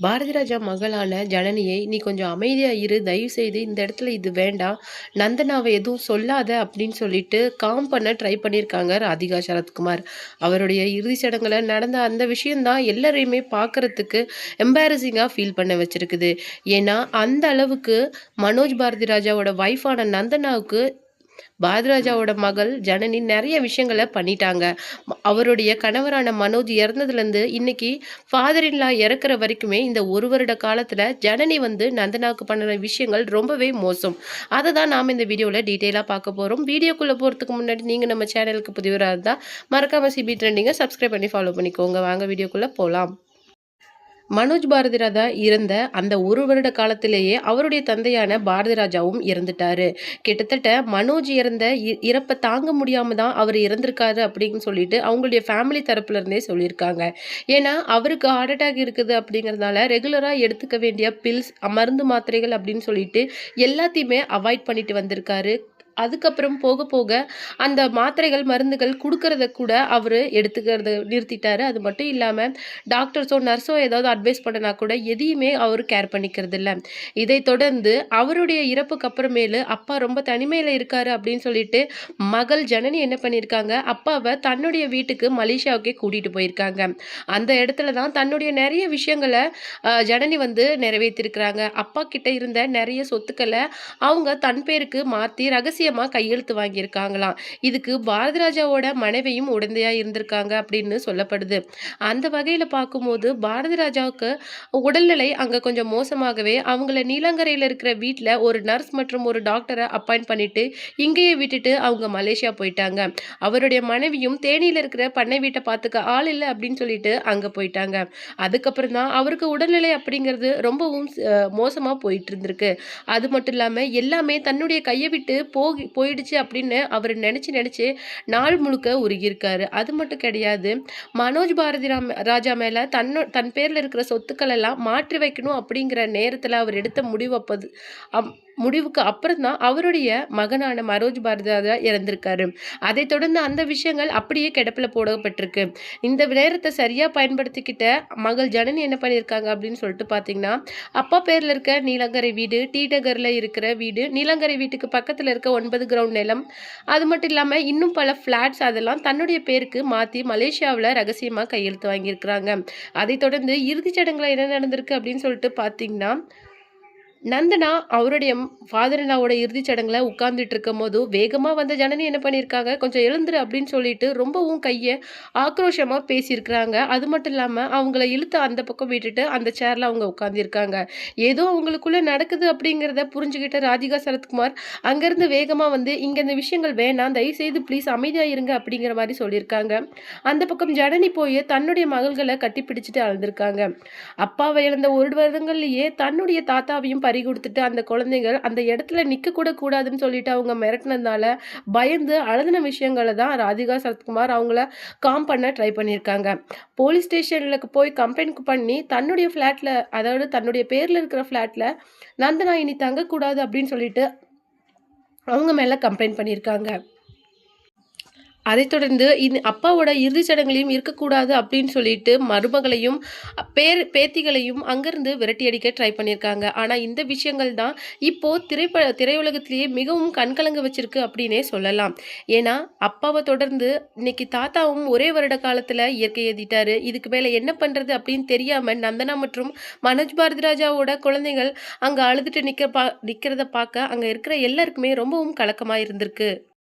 பாரதி ராஜா மகளான ஜனனியை, "நீ கொஞ்சம் அமைதியா இரு. தயவுசெய்து இந்த இடத்துல இது வேண்டாம். நந்தனாவ எதுவும் சொல்லாத" அப்படின்னு சொல்லிட்டு காம் பண்ண ட்ரை பண்ணியிருக்காங்க ராதிகா சரத்குமார். அவருடைய இறுதிச் சடங்குல நடந்த அந்த விஷயம் தான் எல்லாரையுமே பார்க்கறதுக்கு எம்பாரஸிங்கா ஃபீல் பண்ண வச்சிருக்குது. ஏன்னா, அந்த அளவுக்கு மனோஜ் பாரதி ராஜாவோட வைஃபான நந்தனாவுக்கு பாரதிராஜாவோட மகள் ஜனனி நெறைய விஷயங்கள பண்ணிட்டாங்க. அவருடைய கணவரான மனோஜ் இறந்ததுலேருந்து இன்னைக்கு ஃபாதர் இன் லா இறக்குற வரைக்குமே இந்த 1 வருட காலத்துல ஜனனி வந்து நந்தனாவுக்கு பண்ணுன விஷயங்கள் ரொம்பவே மோசம். அத தான் நாம இந்த வீடியோல டீட்டெயிலா பார்க்க போறோம். வீடியோக்குள்ள போறதுக்கு முன்னாடி நீங்க நம்ம சேனலுக்கு புதியவரா இருந்தா மறக்காம சிபி ட்ரெண்டிங்க சப்ஸ்கிரைப் பண்ணி ஃபாலோ பண்ணிக்கோங்க. வாங்க வீடியோக்குள்ள போலாம். மனோஜ் பாரதி ராஜா இறந்த அந்த 1 வருட காலத்திலேயே அவருடைய தந்தையான பாரதி ராஜாவும் இறந்துட்டாரு. கிட்டத்தட்ட மனோஜ் இறந்த இறப்ப தாங்க முடியாம தான் அவர் இறந்திருக்காரு அப்படின்னு சொல்லிட்டு அவங்களுடைய ஃபேமிலி தரப்புல இருந்தே சொல்லியிருக்காங்க. ஏன்னா, அவருக்கு ஹார்ட் அட்டாக் இருக்குது அப்படிங்கிறதுனால ரெகுலரா எடுத்துக்க வேண்டிய பில்ஸ், மருந்து மாத்திரைகள் அப்படின்னு சொல்லிட்டு எல்லாத்தையுமே அவாய்ட் பண்ணிட்டு வந்திருக்காரு. அதுக்கப்புறம் போக போக அந்த மாத்திரைகள், மருந்துகள் குடுக்கறத கூட அவரு எடுத்துக்கிறத நிறுத்திட்டாரு. அது மட்டும் இல்லாம டாக்டர்ஸோ, நர்ஸோ ஏதாவது அட்வைஸ் பண்ணுனா கூட எதையுமே அவரு கேர் பண்ணிக்கிறதில்ல. இதைத் தொடர்ந்து அவருடைய இறப்புக்கு அப்புறமேலு அப்பா ரொம்ப தனிமையில இருக்காரு அப்படின்னு சொல்லிட்டு மகள் ஜனனி என்ன பண்ணியிருக்காங்க, அப்பாவ தன்னுடைய வீட்டுக்கு மலேசியாவுக்கே கூட்டிட்டு போயிருக்காங்க. அந்த இடத்துல தான் தன்னுடைய நெறைய விஷயங்கள ஜனனி வந்து நிறைவேத்தியிருக்கிறாங்க. அப்பா கிட்ட இருந்த நெறைய சொத்துக்கள அவங்க தன் பேருக்கு மாத்தி ரகசியமா கையெழுத்து வாங்கியிருக்காங்களாம். இதுக்கு பாரதிராஜாவோட மனைவியும் உடந்தையா இருந்திருக்காங்க அப்படின்னு சொல்லப்படுது. அந்த வகையில பார்க்கும்போது பாரதி ராஜாவுக்கு உடல்நிலை அங்க கொஞ்சம் மோசமாகவே அவங்கள நீலாங்கரையில இருக்கிற வீட்ல ஒரு நர்ஸ் மற்றும் ஒரு டாக்டர அப்பாயிண்ட் பண்ணிட்டு இங்கேயே விட்டுட்டு அவங்க மலேசியா போயிட்டாங்க. அவருடைய மனைவியும் தேனியில இருக்கிற பண்ணை வீட்ட பார்த்துக்க ஆள் இல்ல அப்படின்னு சொல்லிட்டு அங்க போயிட்டாங்க. அதுக்கப்புறம் தான் அவருக்கு உடல்நிலை அப்படிங்கிறது ரொம்பவும் மோசமா போயிட்டு இருந்திருக்கு. அது மட்டும் இல்லாம எல்லாமே தன்னுடைய கைய விட்டு போயிடுச்சு அப்படின்னு அவரு நெனச்சு நெனச்சு நாள் முழுக்க உருகியிருக்காரு. அது மட்டும் கிடையாது. மனோஜ் பாரதி ராஜா மேல தன் பேர்ல இருக்கிற சொத்துக்கள் எல்லாம் மாற்றி வைக்கணும் அப்படிங்கிற நேரத்துல அவர் எடுத்த முடிவு முடிவுக்கு அப்புறம் தான் அவருடைய மகனான மனோஜ் பாரதி ராஜா இறந்திருக்காரு. அதைத் தொடர்ந்து அந்த விஷயங்கள் அப்படியே கிடப்பில போடப்பட்டிருக்கு. இந்த நேரத்த சரியா பயன்படுத்திக்கிட்ட மகள் ஜனனி என்ன பண்ணியிருக்காங்க அப்படின்னு சொல்லிட்டு பார்த்தீங்கன்னா, அப்பா பேர்ல இருக்க நீலாங்கரை வீடு, டி நகர்ல இருக்கிற வீடு, நீலாங்கரை வீட்டுக்கு பக்கத்துல இருக்க 9 கிரவுண்ட் நிலம், அது மட்டும் இல்லாம இன்னும் பல ஃபிளாட்ஸ் அதெல்லாம் தன்னுடைய பேருக்கு மாத்தி மலேசியாவுல ரகசியமா கையெழுத்து வாங்கியிருக்கிறாங்க. அதைத் தொடர்ந்து இறுதிச் சடங்குல என்ன நடந்திருக்கு அப்படின்னு சொல்லிட்டு பார்த்தீங்கன்னா, நந்தனா அவருடைய ஃபாதர் இன் லாவோட இறுதிச் சடங்குல உட்கார்ந்துட்டு இருக்கும்போது, வேகமா வந்த ஜனனி என்ன பண்ணியிருக்காங்க, "கொஞ்சம் எழுந்துரு" அப்படின்னு சொல்லிட்டு ரொம்பவும் ஆக்ரோஷமா பேசியிருக்கிறாங்க. அது மட்டும் இல்லாம அவங்கள இழுத்து அந்த பக்கம் விட்டுட்டு அந்த சேர்ல அவங்க உட்கார்ந்திருக்காங்க. ஏதோ அவங்களுக்குள்ள நடக்குது அப்படிங்கிறத புரிஞ்சுகிட்ட ராதிகா சரத்குமார் அங்கருந்து வேகமா வந்து, "இங்க இந்த விஷயங்கள் வேணாம். தயவுசெய்து ப்ளீஸ் அமைதியா இருங்க" அப்படிங்கிற மாரி சொல்லியிருக்காங்க. அந்த பக்கம் ஜனனி போய் தன்னுடைய மகள்கள கட்டிப்பிடிச்சுட்டு அழுந்திருக்காங்க. அப்பாவ இழந்த 1 வருடங்கள்லயே தன்னுடைய தாத்தாவையும் பறிகொடுத்துட்டு அந்த குழந்தைகள் அந்த இடத்துல நிக்க கூட கூடாதுன்னு சொல்லிட்டு அவங்க மிரட்டுனதுனால, பயந்து அழுதுன விஷயங்கள தான் ராதிகா சரத்குமார் அவங்கள காம் பண்ண ட்ரை பண்ணியிருக்காங்க. போலீஸ் ஸ்டேஷன்ல போய் கம்ப்ளைண்ட் பண்ணி தன்னுடைய ஃப்ளாட்ல, அதாவது தன்னுடைய பேர்ல இருக்கிற ஃப்ளாட்ல நந்தனா இனி தங்கக்கூடாது அப்படின்னு சொல்லிட்டு அவங்க மேல கம்ப்ளைண்ட் பண்ணியிருக்காங்க. அதைத் தொடர்ந்து அப்பாவோட இறுதிச் சடங்குலயும் இருக்கக்கூடாது அப்படின்னு சொல்லிட்டு மருமகளையும், பேத்திகளையும் அங்கிருந்து விரட்டி அடிக்க ட்ரை பண்ணியிருக்காங்க. ஆனா இந்த விஷயங்கள் தான் இப்போ திரையுலகத்திலேயே மிகவும் கண்கலங்க வச்சிருக்கு அப்படின்னே சொல்லலாம். ஏன்னா, அப்பாவ தொடர்ந்து இன்னைக்கு தாத்தாவும் ஒரே வருட காலத்துல இயற்கை எய்திட்டாரு. இதுக்கு மேல என்ன பண்றது அப்படின்னு தெரியாம நந்தனா மற்றும் மனோஜ் பாரதி ராஜாவோட குழந்தைகள் அங்க அழுதுட்டு நிக்கிறத பார்க்க அங்க இருக்கிற எல்லாருக்குமே ரொம்பவும் கலக்கமா இருந்திருக்கு.